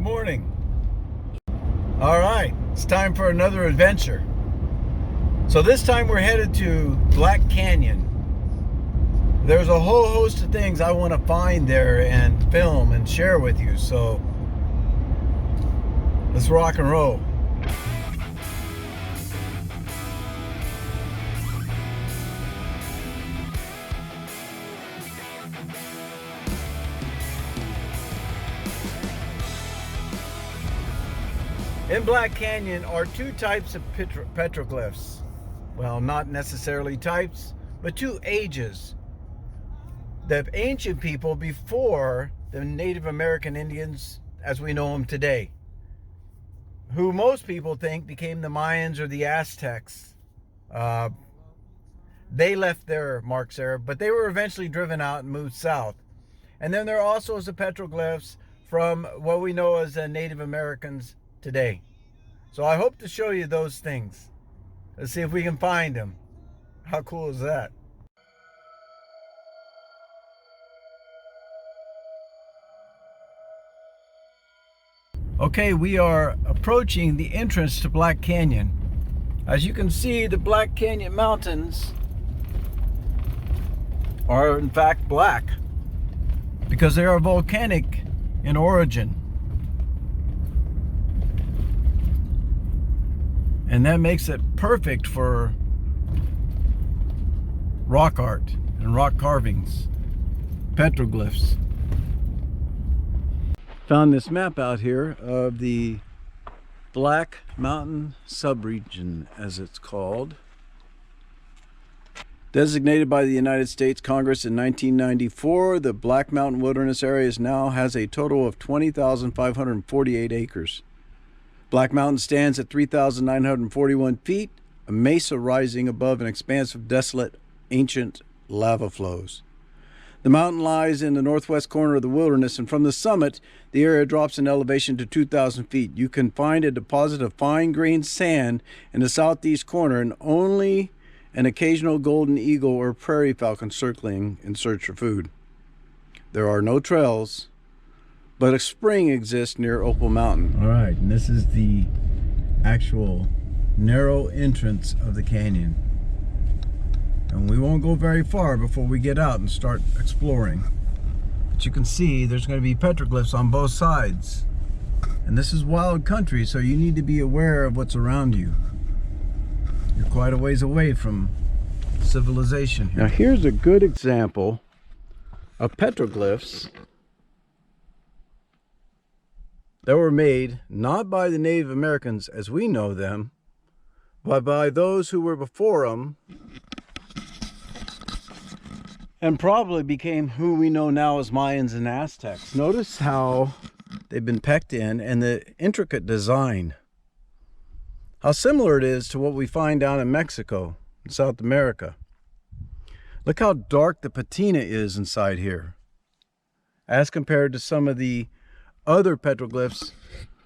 morning. All right, it's time for another adventure. So this time we're headed to Black Canyon. There's a whole host of things I want to find there and film and share with you. So let's rock and roll. In Black Canyon are two types of petroglyphs. Well, not necessarily types, but two ages. The ancient people before the Native American Indians as we know them today, who most people think became the Mayans or the Aztecs. They left their marks there, but they were eventually driven out and moved south. And then there also is the petroglyphs from what we know as the Native Americans today. So I hope to show you those things. Let's see if we can find them. How cool is that? Okay, we are approaching the entrance to Black Canyon. As you can see, the Black Canyon mountains are in fact black because they are volcanic in origin. And that makes it perfect for rock art and rock carvings, petroglyphs. Found this map out here of the Black Mountain subregion, as it's called. Designated by the United States Congress in 1994, the Black Mountain Wilderness Area now has a total of 20,548 acres. Black Mountain stands at 3,941 feet, a mesa rising above an expanse of desolate, ancient lava flows. The mountain lies in the northwest corner of the wilderness, and from the summit, the area drops in elevation to 2,000 feet. You can find a deposit of fine-grained sand in the southeast corner, and only an occasional golden eagle or prairie falcon circling in search for food. There are no trails, but a spring exists near Opal Mountain. All right, and this is the actual narrow entrance of the canyon. And we won't go very far before we get out and start exploring. But you can see there's going to be petroglyphs on both sides. And this is wild country, so you need to be aware of what's around you. You're quite a ways away from civilization here. Now here's a good example of petroglyphs that were made not by the Native Americans as we know them, but by those who were before them and probably became who we know now as Mayans and Aztecs. Notice how they've been pecked in and the intricate design. How similar it is to what we find down in Mexico and South America. Look how dark the patina is inside here as compared to some of the other petroglyphs,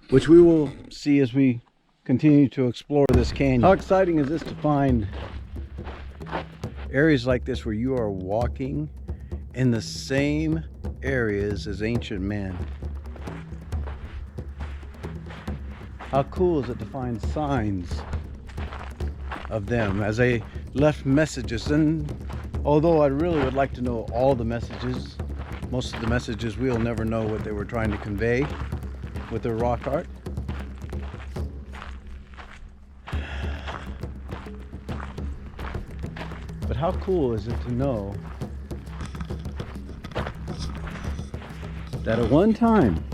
which we will see as we continue to explore this canyon. How exciting is this to find areas like this where you are walking in the same areas as ancient men. How cool is it to find signs of them as they left messages? And although I really would like to know all the messages, most of the messages we'll never know what they were trying to convey with their rock art. But how cool is it to know that at one time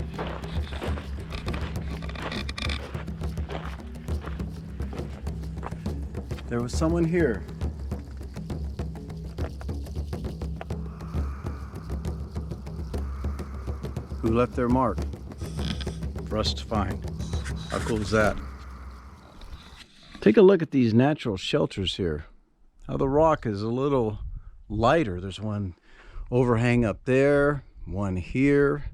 there was someone here who left their mark for us to find. How cool is that? Take a look at these natural shelters here. How the rock is a little lighter. There's one overhang up there, one here,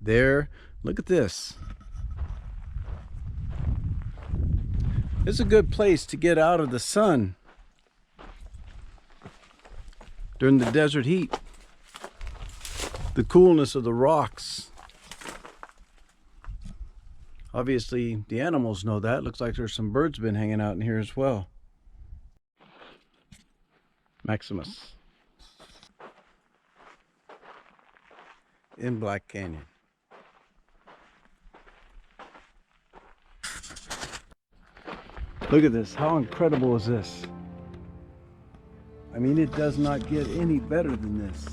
there. Look at this. It's a good place to get out of the sun during the desert heat. The coolness of the rocks. Obviously, the animals know that. Looks like there's some birds been hanging out in here as well. Maximus in Black Canyon. Look at this. How incredible is this? I mean, it does not get any better than this.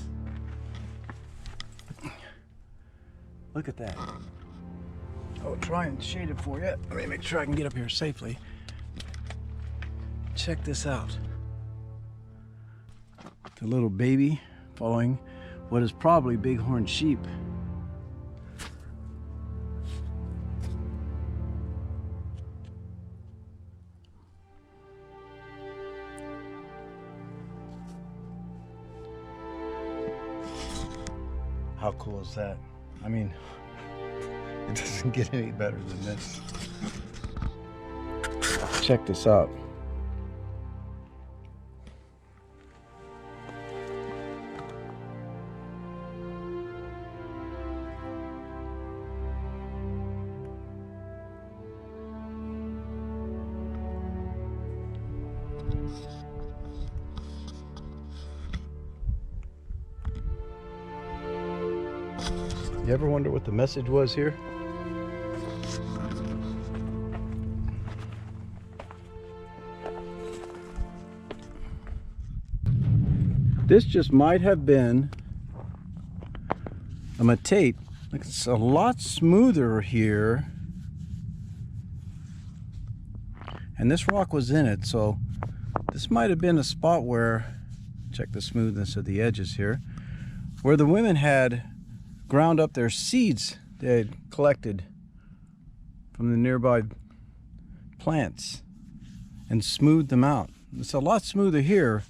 Look at that. I'll try and shade it for you. Let me make sure I can get up here safely. Check this out. The little baby following what is probably bighorn sheep. How cool is that? I mean, it doesn't get any better than this. Check this out. You ever wonder what the message was here? This just might have been a matate. It's a lot smoother here. And this rock was in it, so this might have been a spot where, check the smoothness of the edges here, where the women had ground up their seeds they had collected from the nearby plants and smoothed them out. It's a lot smoother here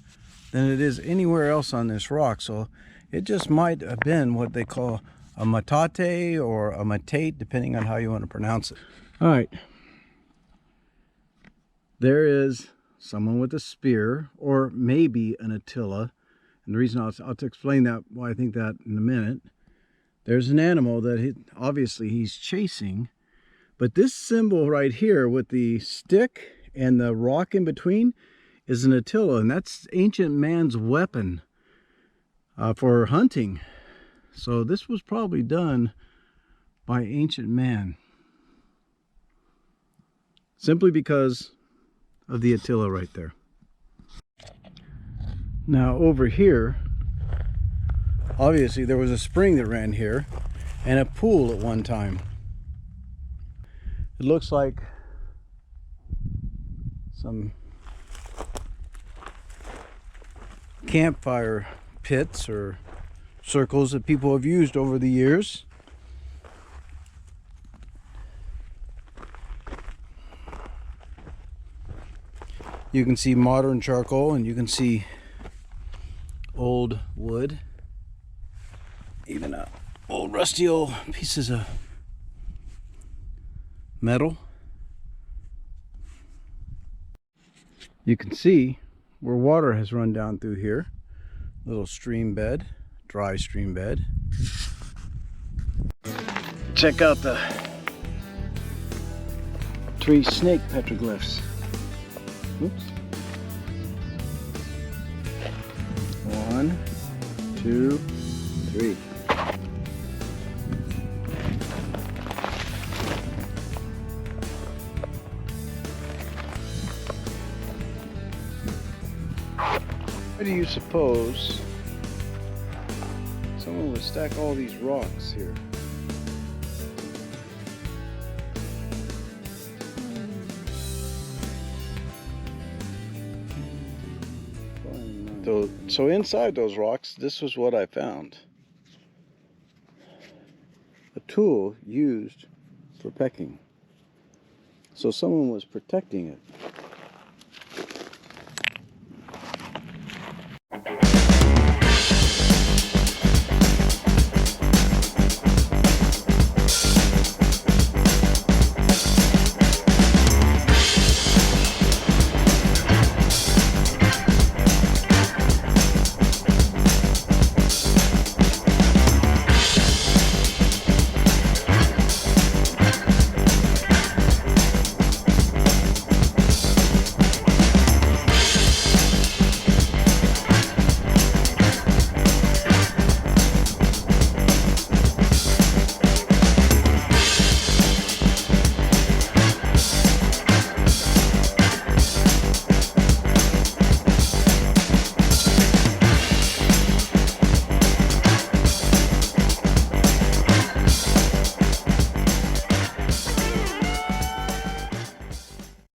than it is anywhere else on this rock, so it just might have been what they call a matate or a matate, depending on how you want to pronounce it. All right, there is someone with a spear, or maybe an Attila, and the reason I'll explain that, why I think that in a minute. There's an animal that obviously he's chasing, but this symbol right here with the stick and the rock in between is an Attila, and that's ancient man's weapon for hunting. So this was probably done by ancient man, simply because of the Attila right there. Now over here, obviously there was a spring that ran here and a pool at one time. It looks like some campfire pits or circles that people have used over the years. You can see modern charcoal and you can see old wood. Even old rusty old pieces of metal. You can see where water has run down through here. Little stream bed, dry stream bed. Check out the tree snake petroglyphs. Oops. 1, 2, 3. Why do you suppose someone would stack all these rocks here? So inside those rocks, this was what I found. A tool used for pecking. So someone was protecting it.